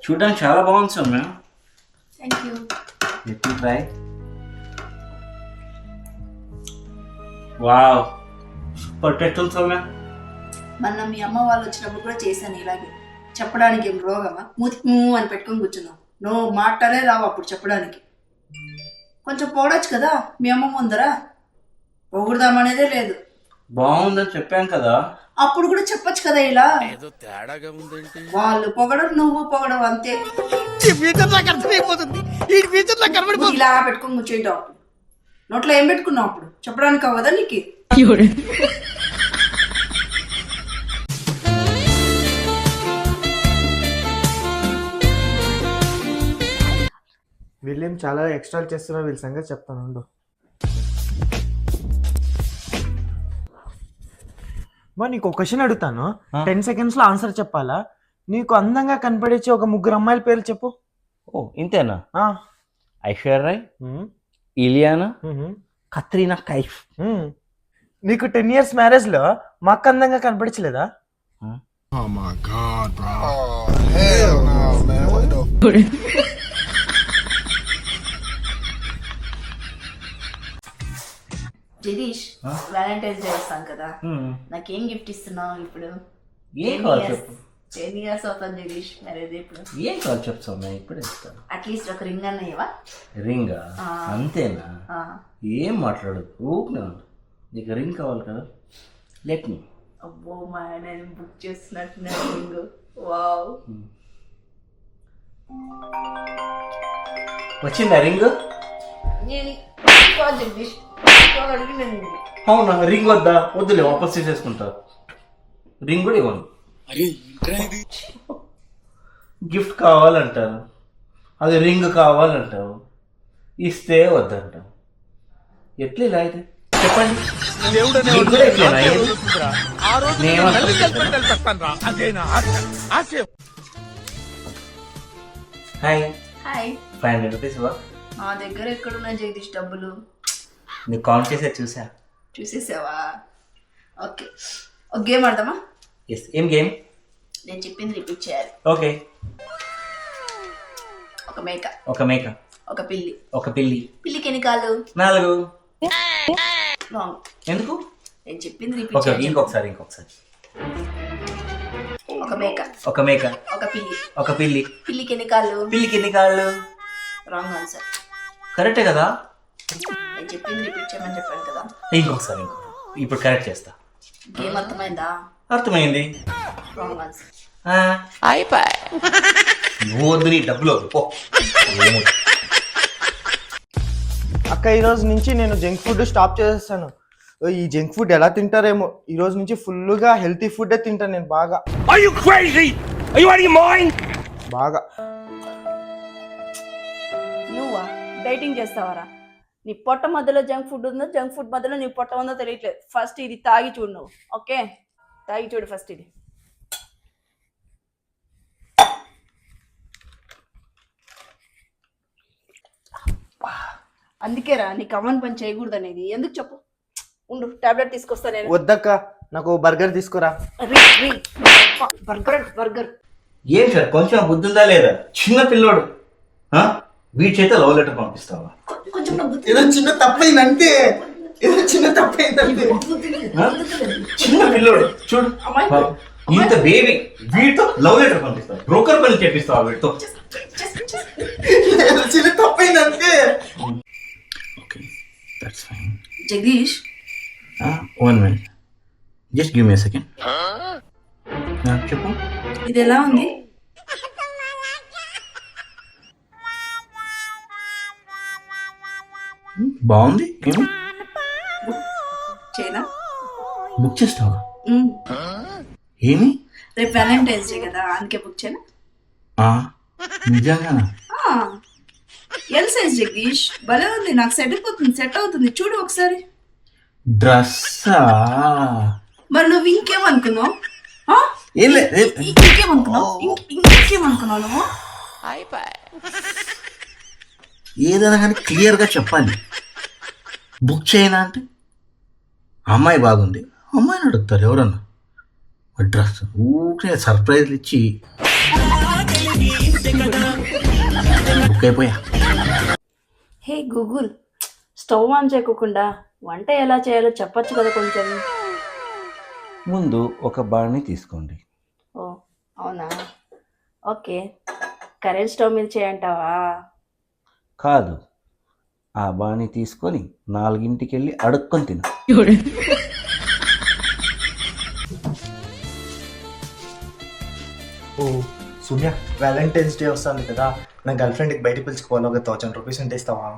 చూడడానికి చాలా బాగుంది Soumya. Thank you. Let me try. Wow, super taste ఉంది సౌమ్య. మొన్న మీ అమ్మ వాళ్ళు వచ్చినప్పుడు కూడా చేశాను ఇలాగే. చెప్పడానికి ఏం రోగమా? మూతి అని పెట్టుకొని కూర్చున్నావు. నువ్వు మాటలే రావు అప్పుడు చెప్పడానికి. కొంచెం పొగడొచ్చు కదా మీ అమ్మ ముందరా. పొగుడదామనేదే లేదు. బాగుందని చెప్పాను కదా. అప్పుడు కూడా చెప్పొచ్చు కదా ఇలా. వాళ్ళు పొగడరు, నువ్వు పొగడవు, అంతే. ఇలా పెట్టుకొని కూర్చుంటావు. నోట్లో ఏం పెట్టుకున్నావు అప్పుడు? చెప్పడానికి అవ్వదా నీకు? వీళ్ళేం చాలా ఎక్స్ట్రా చేస్తున్నారు, వీళ్ళ సంగతి చెప్తాను ఉండు. మా నీకు ఒక క్వశ్చన్ అడుగుతాను, 10 seconds లో ఆన్సర్ చెప్పాలా? నీకు అందంగా కనపడేసి ఒక 3 అమ్మాయిల పేర్లు చెప్పు. ఓ ఇంతేనా? ఐశ్వర్య రాయ్, ఇలియానా, కత్రీనా కైఫ్. నీకు 10 years మ్యారేజ్ లో మా అక్క అందంగా కనపడచ్చలేదా? జగదీష్, వ్యాలంటైన్స్ డే వస్తాం కదా, నాకేం గిఫ్ట్ ఇస్తున్నావు ఇప్పుడు? ఏం కావాలి చెప్పు. 10 years అవుతాను జగదీష్ మ్యారేజ్. ఇప్పుడు ఏం కావాలి చెప్పు సౌమ్య, ఇప్పుడు ఇస్తాను. అట్లీస్ట్ ఒక రింగ్ అన్నయ్యవా? రింగా? అంతేనా? ఏం మాట్లాడు, ఊపినా నీకు రింగ్ కావాలి కదా, లెట్ మీ. అబ్బో మా నేను బుక్ చేస్తున్నట్టున్నా రింగ్. వావ్, వచ్చిందా రింగ్? నేను జగదీష్ అడిగినండి. అవునా? రింగ్ వద్దా? వద్దులే, వాపస్ చేసేసుకుంటా. రింగ్ కూడా ఇవ్వను. గిఫ్ట్ కావాలంటారు, అది రింగ్ కావాలంటావు, ఇస్తే వద్దంటావు. ఎట్లా ఇలా అయితే చెప్పండి. Hi hi. 500 రూపీస్ ఇవ్వ. నా దగ్గర ఎక్కడున్నాయి జగదీష్ డబ్బులు? నీకు కౌంట్ చేసే చూసా. చూసేసావా? ఓకే, ఒక గేమ్ ఆడదామా? ఎస్, ఏం గేమ్? నేను చెప్పింది రిపీట్ చేయాలి. ఓకే. ఒక మేక, ఒక మేక, ఒక పిల్లి. ఒక పిల్లి. పిల్లికి ఎన్ని కాళ్ళు? 4. రాంగ్. ఎందుకు? నేను చెప్పింది రిపీట్ ఓకే, చేయాలి. ఇంకొకసారి. ఒక మేక, ఒక మేక, ఒక పిల్లి. ఒక పిల్లి. పిల్లికి ఎన్ని కాళ్ళు? పిల్లికి ఎన్ని కాళ్ళు? Wrong answer. కరెక్టే కదా? నేను చెప్పింది రిపీట్ చేయమని చెప్పాను కదా. ఇంకొకసారి. ఇప్పుడు కరెక్ట్ చేస్తా. గేమ్ అర్థమైందా? అర్థమైంది. Wrong answer. అయిపోయి నువ్వు వద్దు, నీ డబ్బులు వద్దు పో. అక్క, ఈ రోజు నుంచి నేను జంక్ ఫుడ్ స్టాప్ చేసేస్తాను. ఈ జంక్ ఫుడ్ ఎలా తింటారేమో, ఈ రోజు నుంచి ఫుల్గా హెల్తీ ఫుడ్ తింటాను నేను. బాగా బాగా. నువ్వా డైటింగ్ చేస్తావారా? నీ పొట్ట మధ్యలో జంక్ ఫుడ్ ఉందో, జంక్ ఫుడ్ మధ్యలో నీ పొట్ట ఉందో తెలియట్లేదు. ఫస్ట్ ఇది తాగి చూడు నువ్వు. ఓకే, తాగి చూడు ఫస్ట్ ఇది. అందుకేరా నీకు అమ్మని పని చేయకూడదు అనేది. ఎందుకు చెప్పు? ఉండు, టాబ్లెట్ తీసుకొస్తా నేను. వద్దక్క, నాకు బర్గర్ తీసుకురా. బర్గర్ ఏం సార్, కొంచెం బుద్ధి ఉందా లేదా? చిన్న పిల్లోడు వీటి చేత లవ్ లెటర్ పంపిస్తావా? ఏదో చిన్న తప్పైందంటే, చిన్న పిల్లోడు చూడు, ఇంత బేబీ, వీటితో లవ్ లెటర్ పంపిస్తావు? బ్రోకర్ పని చేపిస్తావా వీటితో? చిన్న తప్పైందంటే. Okay, that's fine. Jagadish, 1 minute, just give me a second. చెప్పు. ఇది ఎలా ఉంది? బాగుంది. చేయనా? బుక్ చేస్తావా? ఏమి? రేపు వ్యాలంటైన్స్ డే కదా, అందుకే బుక్ చేయనా? నిజంగా? ఎల్ సైజ్ జగదీష్, భలే ఉంది. నాకు సెట్ అవుతుంది చూడు ఒకసారి. డ్రెస్సా? మరి నువ్వు ఇంకేమనుకున్నావు? ఇంకేమనుకున్నావు నువ్వు? ఏదైనా కానీ క్లియర్గా చెప్పాలి. బుక్ చేయనా అంటే అమ్మాయి బాగుంది, అమ్మాయిని అడుగుతారు ఎవరన్నా. డ్రెస్ ఊరికే సర్ప్రైజ్లు ఇచ్చి ఓకే పోయా. హే గూగుల్, స్టవ్ ఆన్ చేయకుండా వంట ఎలా చేయాలో చెప్పొచ్చు కదా కొంచెం. ముందు ఒక బాణని తీసుకోండి. ఓ అవునా, ఓకే. కరెంట్ స్టవ్ మీద చేయంటావా? కాదు, ఆ బాణని తీసుకొని 4ంటికి వెళ్ళి అడుక్కొని తిను. ఓ సూర్య, వ్యాలంటైన్స్ డే వస్తుంది కదా, నా గర్ల్ ఫ్రెండ్కి బయటికి పిలుచుకోవాలి. ఒక 1000 రూపీస్ ఉంటే ఇస్తావా?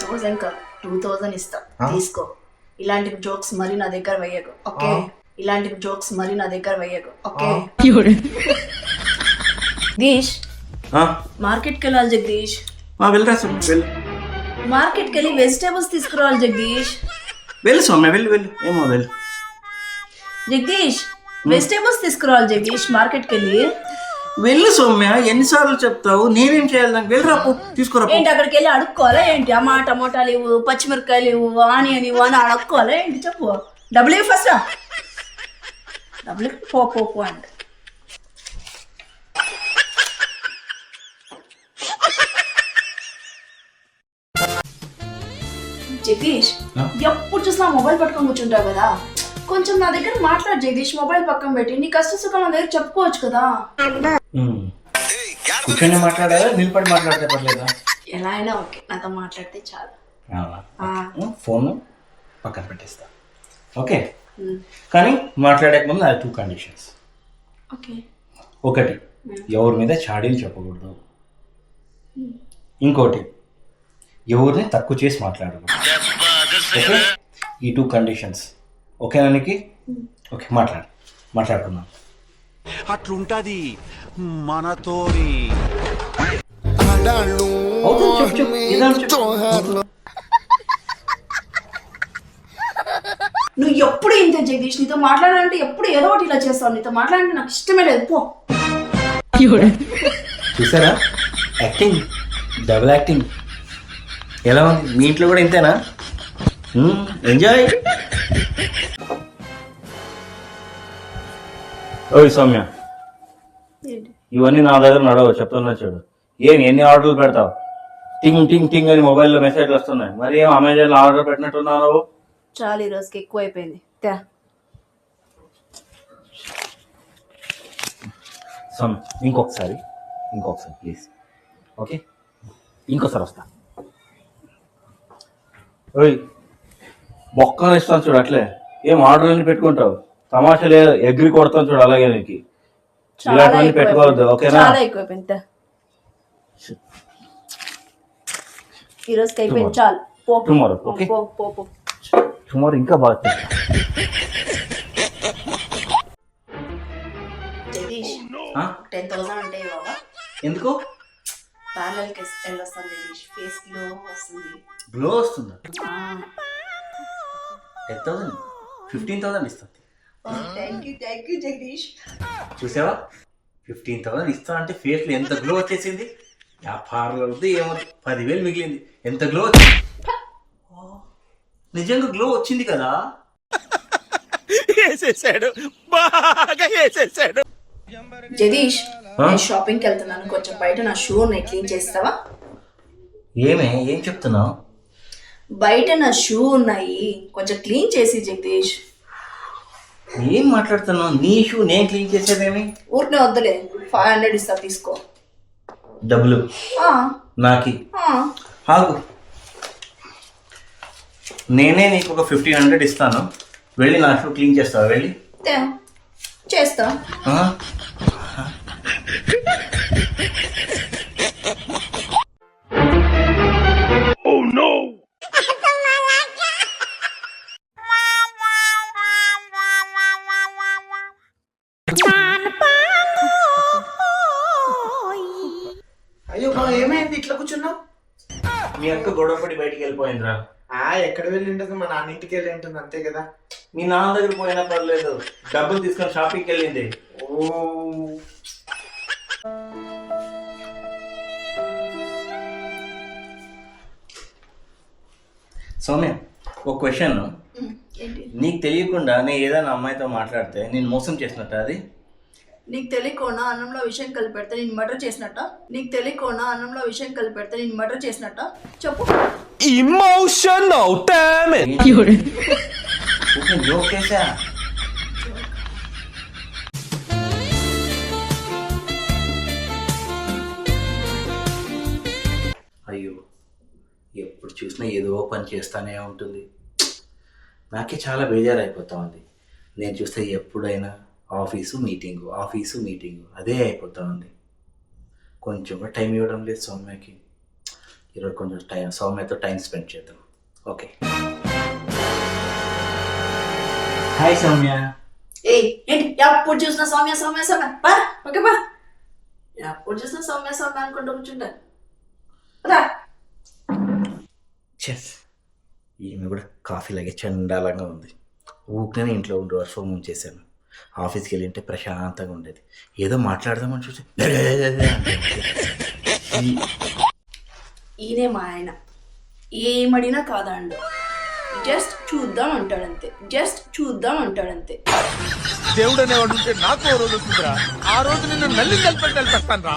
1000 కాదు 2000 ఇస్తా, తీసుకో. ఇలాంటి జోక్స్ మరి నా దగ్గర వెయ్యకు, ఓకే? ఇలాంటి జోక్స్ మరి నా దగ్గర వెయ్యకు, ఓకే? జగదీష్, మార్కెట్కి వెళ్ళాలి జగదీష్. వెళ్ళరా సౌమ్య, వెళ్ళు. మార్కెట్కి వెళ్ళి వెజిటేబుల్స్ తీసుకురావాలి జగదీష్. వెళ్ళు సౌమ్య, వెళ్ళు వెళ్ళు. ఏమో వెళ్ళు. జగదీష్, వెజిటేబుల్స్ తీసుకురావాలి జగదీష్, మార్కెట్కి వెళ్ళి. వెళ్ళు సౌమ్య, ఎన్నిసార్లు చెప్తావు? నేనేం చేయాలి? నాకు వెళ్ళరా, తీసుకురా. ఏంటి అక్కడికి వెళ్ళి అడుక్కోవాలా ఏంటి? అమ్మా టమోటాలు ఇవ్వు, పచ్చిమిరకాయలు ఇవ్వు, ఆనియన్ ఇవ్వు అని అడుక్కోవాలా ఏంటి? చెప్పు. డబ్బులు ఇవ్వు ఫస్ట్. డబ్బులు పో పో పో అంటే. జగదీష్, ఎప్పుడు చూసినా మొబైల్ పట్టుకొని కూర్చుంటావు కదా, కొంచెం నా దగ్గర మాట్లాడు జగదీష్. మొబైల్ పక్కన పెట్టి నీ కష్ట సుఖం నా దగ్గర చెప్పుకోవచ్చు కదా. కూర్చొని మాట్లాడాలా, నిలబడి మాట్లాడితే పర్లేదా? ఎలా అయినా ఓకే, నాతో మాట్లాడితే చాలు. ఫోన్ పక్కన పెట్టేస్తా, ఓకే? కానీ మాట్లాడే ముందు అది 2 కండిషన్స్. ఓకే. ఒకటి, ఎవరి మీద చాడీలు చెప్పకూడదు. ఇంకోటి, ఎవరిని తక్కువ చేసి మాట్లాడకూడదు. ఓకే, ఈ 2 కండిషన్స్ ఓకేనా నీకు? ఓకే, మాట్లాడుకుందాం. అట్లుంటది మనతోని. నువ్వు ఎప్పుడు ఇంతే జగదీష్, నీతో మాట్లాడాలంటే ఎప్పుడు ఏదో ఒకటి ఇలా చేస్తావు. నీతో మాట్లాడాలంటే నాకు ఇష్టమే లేదు, పో. చూసారా యాక్టింగ్, డబుల్ యాక్టింగ్ ఎలా ఉంది? మీ ఇంట్లో కూడా ఇంతేనా? ఎంజాయ్. ఓయ్ సౌమ్య, ఇవన్నీ నా దగ్గర నడవు, చెప్తున్నా చూడు. ఎన్ని ఆర్డర్లు పెడతావు? టింగ్ టింగ్ టింగ్ అని మొబైల్లో మెసేజ్లు వస్తున్నాయి. మరి ఏం అమెజాన్లో ఆర్డర్ పెట్టినట్టున్నావు నువ్వు? చాలు, ఈ రోజుకి ఎక్కువ అయిపోయింది. సౌమ్య, ఇంకొకసారి ప్లీజ్, ఓకే? ఇంకోసారి వస్తా. ఓయ్ బొక్కలు ఇస్తాను చూడు, అట్లే ఏం ఆర్డర్ అన్ని పెట్టుకుంటావు? తమాషా లేదు, ఎగ్రి కొడతాను చూడు, అలాగే నీకు ఇలాంటివన్నీ పెట్టుకోవద్దు, ఓకేనా? చాలా ఎక్కువైపోయింది. ఈ రోజుకి అయిపోయింది, చాలు. Tomorrow, okay? టుమారో ఇంకా బాగా. జగదీష్, 10,000 ఉంటాయి బాబా. ఎందుకు? పార్లర్కి వెళ్ళొస్తాను జగదీష్, ఫేస్ గ్లో వస్తుంది. గ్లో వస్తుందా? 10,000 15,000 ఇస్తుంది. Thank you Jagadish. చూసావా, 15,000 ఇస్తా అంటే ఫేస్ లో ఎంత గ్లో వచ్చేసింది. వ్యాపారంలో ఏమో 10,000 మిగిలింది. ఎంత గ్లో వచ్చింది? నిజంగా గ్లో వచ్చింది కదా. జగదీష్, నేను షాపింగ్కి వెళ్తున్నాను, కొంచెం బయట నా షూ ఉన్నాయి, క్లీన్ చేస్తావా? ఏం చెప్తున్నావు? బయట నా షూ ఉన్నాయి, కొంచెం క్లీన్ చేసి జగదీష్. ఏం మాట్లాడుతున్నావు? నీ షూ నేను క్లీన్ చేసేదేమి? ఊరికే వద్దులే, 500 ఇస్తా, తీసుకో. డబ్బులు నాకి? ఆగు, నేనే నీకు ఒక 1,500 ఇస్తాను, వెళ్ళి నా షూ క్లీన్ చేస్తావా? వెళ్ళి చేస్తా. అయ్యో ఏమైంది, ఇట్లా కూర్చున్నావు? మీ అక్క గొడవపడి బయటికి వెళ్ళిపోయిందిరా. ఎక్కడ వెళ్ళి ఉంటుంది? మా నాన్న ఇంటికి వెళ్ళి ఉంటుంది, అంతే కదా. మీ నాన్న దగ్గర పోయినా పర్లేదు, డబ్బులు తీసుకొని షాపింగ్కి వెళ్ళింది. సౌమ్య, ఒక క్వశ్చన్. నీకు తెలియకుండా నేను ఏదైనా అమ్మాయితో మాట్లాడితే నేను మోసం చేసినట్టు? అది నీకు తెలియకోనా అన్నంలో విషయం కలిపి పెడితే నేను మర్డర్ చేసినట్ట? నీకు తెలియకోనా అన్నంలో విషయం కలిపి పెడితే నేను మర్డర్ చేసినట్ట? చెప్పు. Emotional, damn it! జోక్ చేసా. అయ్యో, ఎప్పుడు చూసినా ఏదో పని చేస్తానే ఉంటుంది. నాకే చాలా బేజారైపోతా ఉంది. నేను చూస్తే ఎప్పుడైనా ఆఫీసు మీటింగు అదే అయిపోతా ఉంది. కొంచెం కూడా టైం ఇవ్వడం లేదు సౌమ్యకి. ఈరోజు కొంచెం సౌమ్యతో టైం స్పెండ్ చేద్దాం. ఓకే. హాయ్ సౌమ్య. ఏంటి ఎప్పుడు చూసినా సౌమ్య సౌమ్య సౌమ్య? బా ఓకే బా. ఎప్పుడు చూసినా సౌమ్య సౌమ్య అనుకుంటూ కూర్చుంటా. చెస్, ఈమె కూడా కాఫీ లాగే చండాలంగా ఉంది. ఊరికనే ఇంట్లో ఉండి వర్క్ ఫ్రమ్ హోమ్ చేశాను. ఆఫీస్కి వెళ్ళింటే ప్రశాంతంగా ఉండేది. ఏదో మాట్లాడదామని చూసి ఈయనే మా ఆయన. ఏమడినా కాదండు. జస్ట్ చూద్దాం అంటాడంతే. దేవుడు అనేవాడు ఉంటే నాకు ఓ రోజు వస్తుందిరా. ఆ రోజు నిన్ను నల్లి కలిపెట్టాలి పెడతాను రా.